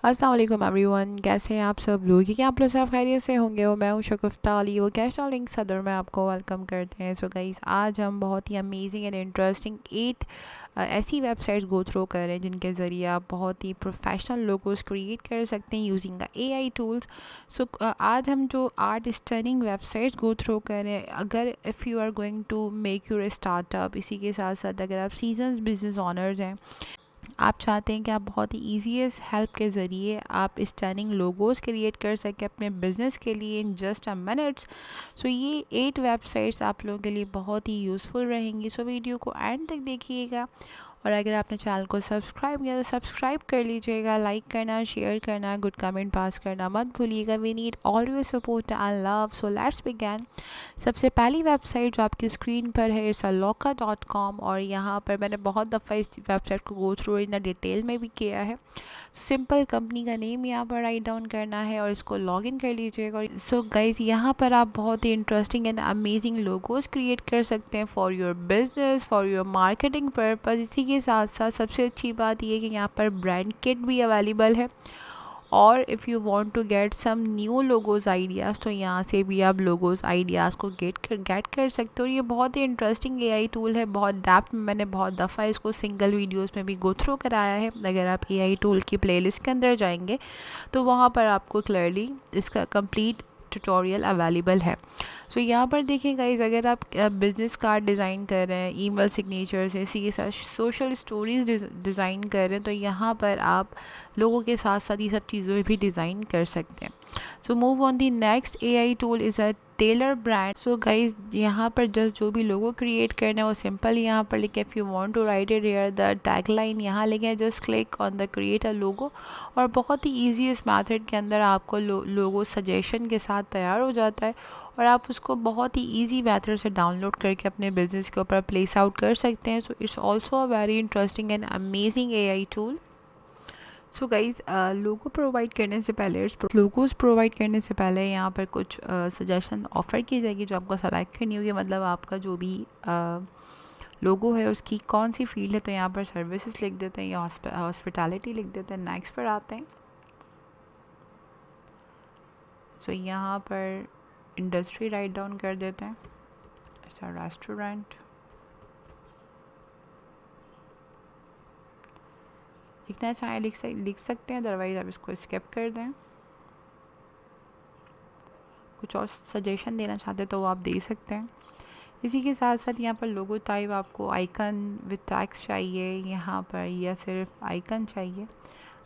अस्सलाम वालेकुम एवरीवन, कैसे हैं आप सब लोग? कि आप लोग सब खैरियत से होंगे। और मैं हूँ शगुफ्ता अली, वो कैशनल लिंक सदर में आपको वेलकम करते हैं। सो गाइस, आज हम बहुत ही अमेजिंग एंड इंटरेस्टिंग 8 ऐसी वेबसाइट्स गो थ्रू कर रहे हैं जिनके ज़रिए आप बहुत ही प्रोफेशनल लोगोस क्रिएट कर सकते हैं यूजिंग द एआई टूल्स। सो आज हम जो 8 स्टनिंग वेबसाइट्स गो थ्रू कर रहे हैं, अगर if you are going to make your startup, इसी के साथ साथ अगर आप सीजन्स बिजनेस ऑनर्स हैं, आप चाहते हैं कि आप बहुत ही ईजीएस्ट हेल्प के ज़रिए आप स्टनिंग लोगोस क्रिएट कर सकें अपने बिज़नेस के लिए इन जस्ट अ मिनट्स। सो ये 8 वेबसाइट्स आप लोगों के लिए बहुत ही यूज़फुल रहेंगी। सो वीडियो को एंड तक देखिएगा, और अगर आपने चैनल को सब्सक्राइब किया तो सब्सक्राइब कर लीजिएगा। लाइक करना, शेयर करना, गुड कमेंट पास करना मत भूलिएगा। We need always support and love. So let's begin. सबसे पहली वेबसाइट जो आपकी स्क्रीन पर है इट्स aloka.com, और यहाँ पर मैंने बहुत दफ़ा इस वेबसाइट को गो थ्रू इन डिटेल में भी किया है। सो सिंपल कंपनी का नेम यहाँ पर राइट डाउन करना है और इसको लॉगिन कर लीजिएगा। सो गाइज, यहाँ पर आप बहुत ही interesting and amazing logos create कर सकते हैं for your business, for your marketing purpose. इसी के साथ साथ सबसे अच्छी बात यह है कि यहाँ पर ब्रांड किट भी अवेलेबल है, और if you want to get some new logos ideas तो यहाँ से भी आप लोगोज़ आइडियाज़ को गेट कर सकते हो। और ये बहुत ही इंटरेस्टिंग एआई टूल है, बहुत डेप्थ में मैंने बहुत दफ़ा इसको सिंगल वीडियोस में भी गो थ्रू कराया है। अगर आप एआई टूल की प्लेलिस्ट के अंदर जाएंगे तो वहाँ पर आपको क्लियरली इसका कंप्लीट ट्यूटोरियल अवेलेबल है। सो यहाँ पर देखिए गाइज, अगर आप बिज़नेस कार्ड डिज़ाइन कर रहे हैं, ईमेल सिग्नेचर्स है, इसी के साथ सोशल स्टोरीज डिज़ाइन कर रहे हैं, तो यहाँ पर आप लोगों के साथ साथ ये सब चीज़ें भी डिज़ाइन कर सकते हैं। सो move on the next AI tool is a tailor brand. So guys, यहाँ पर जस्ट जो भी लोगो क्रिएट करना है वो सिंपल यहाँ पर लिखे, if you want to write it here the tagline यहाँ लिखे, just click on the create a logo, और बहुत ही ईजी इस मेथड के अंदर आपको लोगो सजेशन के साथ तैयार हो जाता है, और आप उसको बहुत ही ईजी मेथड से डाउनलोड करके अपने बिजनेस के ऊपर प्लेस आउट कर सकते हैं। So it's also a very interesting and amazing AI tool. So guys, logos provide करने से पहले यहाँ पर कुछ सजेशन ऑफ़र की जाएगी जो आपको सेलेक्ट करनी होगी। मतलब आपका जो भी लोगो है उसकी कौन सी फील्ड है, तो यहाँ पर सर्विसेज लिख देते हैं या हॉस्पिटैलिटी लिख देते हैं। नेक्स्ट पर आते हैं। सो यहाँ पर इंडस्ट्री राइट डाउन कर देते हैं, ऐसा रेस्टोरेंट। लिखना चाहें लिख सकते हैं, अदरवाइज़ आप इसको स्किप कर दें। कुछ और सजेशन देना चाहते तो वो आप दे सकते हैं। इसी के साथ साथ यहाँ पर लोगो टाइप आपको आइकन विद टैक्स चाहिए यहाँ पर, या सिर्फ आइकन चाहिए।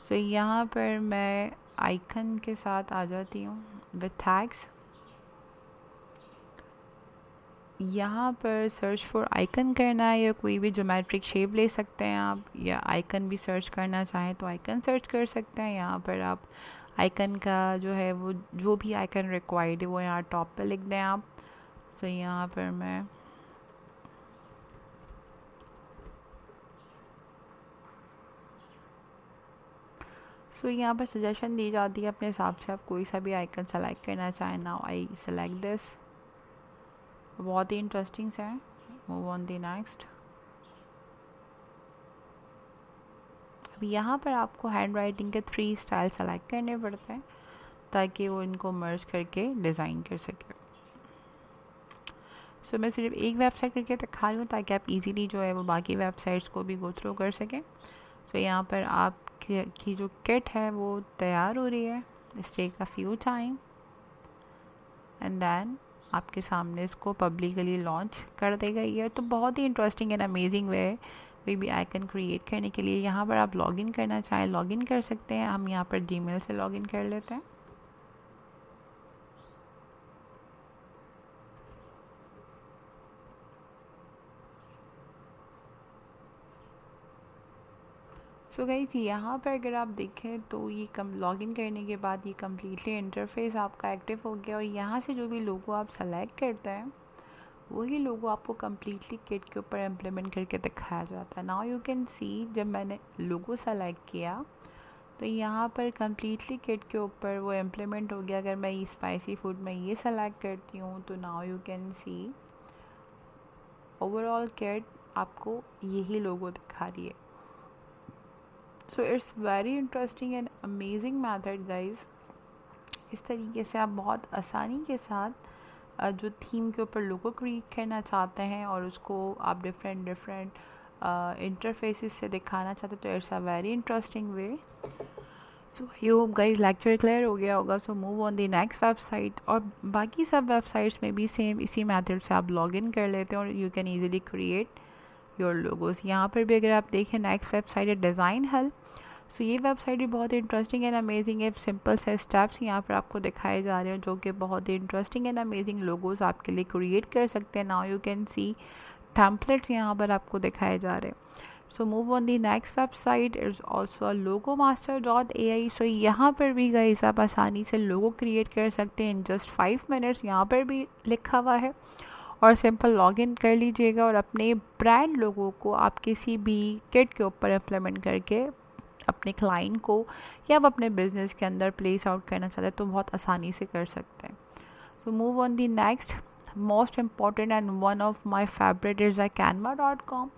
सो यहाँ पर मैं आइकन के साथ आ जाती हूँ विद टैग्स। यहाँ पर सर्च फॉर आइकन करना है, या कोई भी ज्योमेट्रिक शेप ले सकते हैं आप, या आइकन भी सर्च करना चाहें तो आइकन सर्च कर सकते हैं। यहाँ पर आप आइकन का जो है वो जो भी आइकन रिक्वायर्ड है वो यहाँ टॉप पे लिख दें आप। सो यहाँ पर मैं यहाँ पर सजेशन दी जाती है अपने हिसाब से, आप कोई सा भी आइकन सेलेक्ट करना चाहें। Now I select this. बहुत ही इंटरेस्टिंग है। Move on the next. अब यहाँ पर आपको हैंड राइटिंग के 3 स्टाइल सेलेक्ट करने पड़ते हैं ताकि वो इनको मर्ज करके डिज़ाइन कर सके। सो मैं सिर्फ एक वेबसाइट करके दिखा रही हूँ ताकि आप इजीली जो है वो बाकी वेबसाइट्स को भी गो थ्रू कर सकें। सो यहाँ पर आपकी जो किट है वो तैयार हो रही है। It's take a few time, and then आपके सामने इसको पब्लिकली लॉन्च कर देगा ये। तो बहुत ही इंटरेस्टिंग एंड अमेजिंग वे है कोई भी आइकन क्रिएट करने के लिए। यहाँ पर आप लॉगिन करना चाहें लॉगिन कर सकते हैं। हम यहाँ पर जीमेल से लॉगिन कर लेते हैं। सो गाइस, यहाँ पर अगर आप देखें तो ये लॉगिन करने के बाद ये कम्प्लीटली इंटरफेस आपका एक्टिव हो गया, और यहाँ से जो भी लोगो आप सेलेक्ट करते हैं वही लोगो आपको कम्प्लीटली किट के ऊपर इम्प्लीमेंट करके दिखाया जाता है। नाउ यू कैन सी, जब मैंने लोगो सेलेक्ट किया तो यहाँ पर कम्प्लीटली किट के ऊपर वो इम्प्लीमेंट हो गया। अगर मैं ये स्पाइसी फूड में ये सेलेक्ट करती हूँ तो now you can C overall kit आपको यही लोगो दिखा रही है। So it's very interesting and amazing method guys. इस तरीके से आप बहुत आसानी के साथ जो थीम के ऊपर लोगो क्रिएट करना चाहते हैं और उसको आप डिफरेंट इंटरफेसेस से दिखाना चाहते हैं, तो it's a very interesting way. So I hope guys lecture clear हो गया होगा। सो move on the next website. और बाकी सब वेबसाइट्स में भी सेम इसी मेथड से आप लॉग इन कर लेते हैं और you can easily create your logos. यहाँ पर भी अगर आप देखें नेक्स्ट वेबसाइट है डिज़ाइन हेल्प। सो ये वेबसाइट भी बहुत इंटरेस्टिंग एंड अमेजिंग है। सिंपल से स्टेप्स यहाँ पर आपको दिखाए जा रहे हैं जो कि बहुत ही इंटरेस्टिंग एंड अमेजिंग लोगोस आपके लिए क्रिएट कर सकते हैं। Now you can C templates यहाँ पर आपको दिखाए जा रहे हैं। सो move on the next website is also logomaster.ai। सो यहाँ पर भी गाइस आप आसानी से लोगो क्रिएट कर सकते हैं इन जस्ट 5 मिनट्स। यहाँ पर भी लिखा हुआ है और सिंपल लॉगिन कर लीजिएगा और अपने ब्रांड लोगो को आप किसी भी किट के ऊपर इम्प्लीमेंट करके अपने क्लाइंट को या आप अपने बिजनेस के अंदर प्लेस आउट करना चाहते हैं तो बहुत आसानी से कर सकते हैं। सो move on the next most important and one of my favourite is canva.com।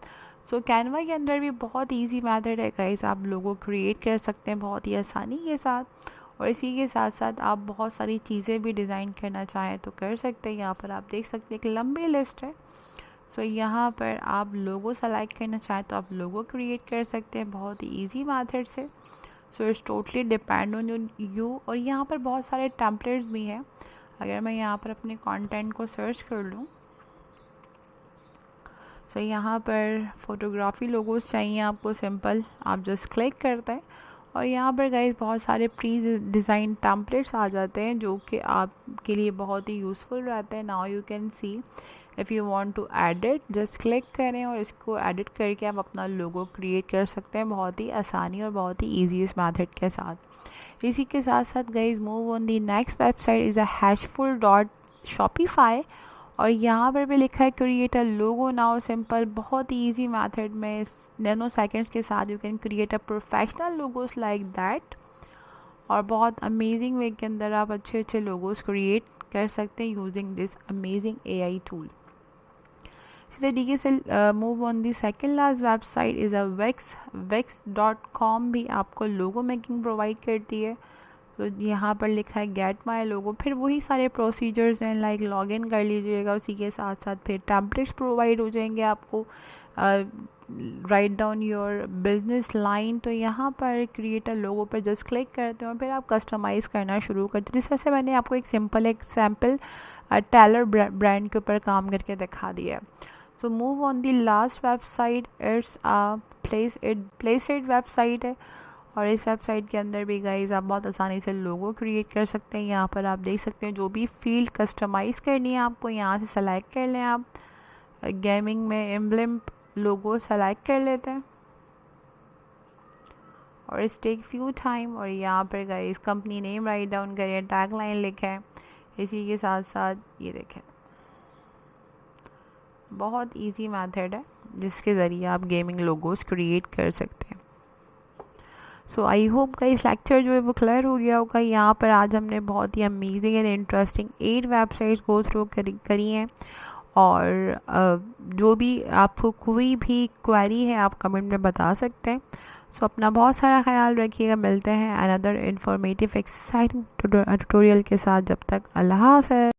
So Canva के अंदर भी बहुत इजी मेथड है गाइस, आप लोगो क्रिएट कर सकते हैं बहुत ही आसानी के साथ। और इसी के साथ साथ आप बहुत सारी चीज़ें भी डिज़ाइन करना चाहें तो कर सकते हैं। यहाँ पर आप देख सकते हैं एक लंबी लिस्ट है। सो यहाँ पर आप लोगो सेलेक्ट करना चाहें तो आप लोगो क्रिएट कर सकते हैं बहुत ही ईजी मेथड से। So it's totally depend on you. और यहाँ पर बहुत सारे टेम्पलेट्स भी हैं। अगर मैं यहाँ पर अपने कंटेंट को सर्च कर लूँ तो यहाँ पर फोटोग्राफी लोगोस चाहिए आपको, सिंपल आप जस्ट क्लिक करते हैं और यहाँ पर गाइस बहुत सारे प्री डिज़ाइन टेम्पलेट्स आ जाते हैं जो कि आपके लिए बहुत ही यूज़फुल रहते हैं। Now you can see if you want to edit just click करें और इसको एडिट करके आप अपना लोगो क्रिएट कर सकते हैं बहुत ही आसानी और बहुत ही ईजीएस्ट मेथड के साथ। इसी के साथ साथ guys move on the next website is hashful.shopify। और यहाँ पर भी लिखा है create a logo now. Simple बहुत ही ईजी मेथड में नैनो सेकेंड्स के साथ you can create a professional logos like that. और बहुत अमेजिंग वे के अंदर आप अच्छे अच्छे लोगोस क्रिएट कर सकते हैं using this amazing AI tool. इसी तरीके से move on the second last website is a wix.com भी आपको लोगो मेकिंग प्रोवाइड करती है। तो यहाँ पर लिखा है गेट माई लोगो। फिर वही सारे प्रोसीजर्स हैं लाइक लॉगिन कर लीजिएगा। उसी के साथ साथ फिर टेम्पलेट्स प्रोवाइड हो जाएंगे आपको, write down your business line. तो यहाँ पर क्रिएट अ लोगो पर जस्ट क्लिक करते हैं और फिर आप कस्टमाइज़ करना शुरू करते हैं। जिस तरह से मैंने आपको एक सैम्पल टेलर ब्रांड के ऊपर काम करके दिखा दिया है। So move on the last website it's Placeit website है। और इस वेबसाइट के अंदर भी गाइस आप बहुत आसानी से लोगो क्रिएट कर सकते हैं। यहाँ पर आप देख सकते हैं जो भी फील्ड कस्टमाइज़ करनी है आपको यहाँ से सेलेक्ट कर लें। आप गेमिंग में एम्ब्लेम लोगो सेलेक्ट कर लेते हैं और इस टेक फ्यू टाइम। और यहाँ पर guys company name write down करें, टैग लाइन लिखें। इसी के साथ साथ ये देखें बहुत इजी मेथड है जिसके ज़रिए आप गेमिंग लोगोस क्रिएट कर सकते हैं। सो आई होप गाइस लेक्चर जो है वो क्लियर हो गया होगा। यहाँ पर आज हमने बहुत ही amazing and interesting 8 websites go through करी हैं। और जो भी आपको कोई भी क्वेरी है आप कमेंट में बता सकते हैं। सो अपना बहुत सारा ख्याल रखिएगा। मिलते हैं अनदर इंफॉर्मेटिव एक्साइटिंग ट्यूटोरियल के साथ। जब तक अल्लाह हाफ़िज़।